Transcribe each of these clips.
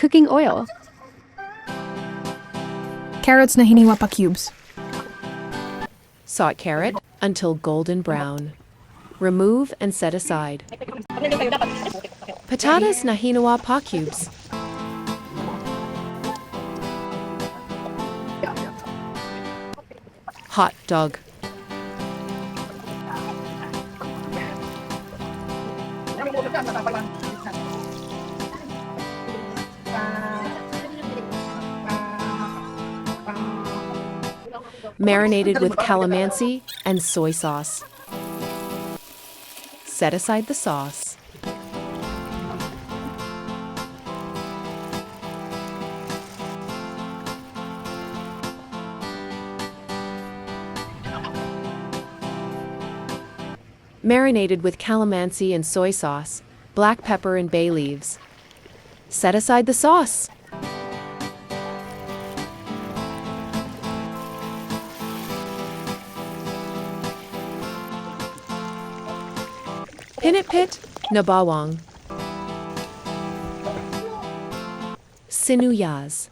cooking oil. Carrots na hiniwa pa cubes. Saute carrot until golden brown. Remove and set aside. Patatas na hinawa pa cubes. Hot dog. Marinated with calamansi and soy sauce. Set aside the sauce. Marinated with calamansi and soy sauce, black pepper and bay leaves. Set aside the sauce. Pinitpit na bawang. Sinuyas.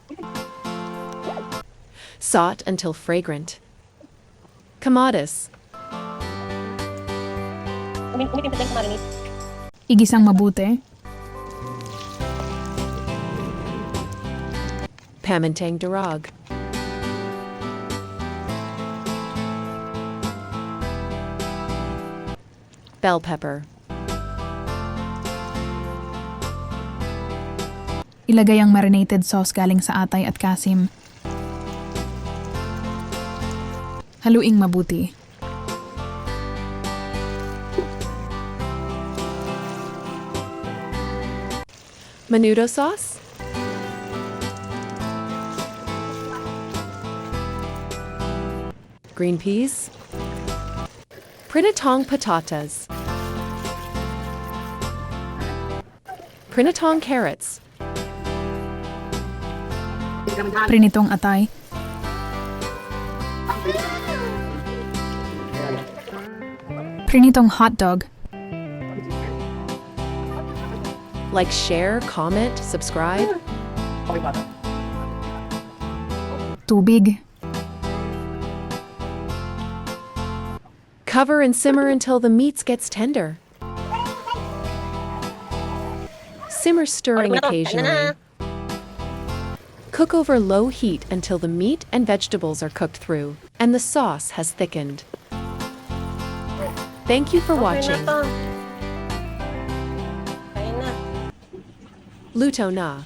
Saute until fragrant. Kamatis. Igisang mabuti. Pamintang durog. Bell pepper. Ilagay ang marinated sauce galing sa atay at kasim. Haluing mabuti. Menudo sauce. Green peas. Prinatong patatas. Prinatong carrots. Prinitong atay. Prinitong hot dog. Like, share, comment, subscribe. Tubig. Cover and simmer until the meat gets tender. Simmer stirring occasionally. Cook over low heat until the meat and vegetables are cooked through and the sauce has thickened. Thank you for watching. Luto na.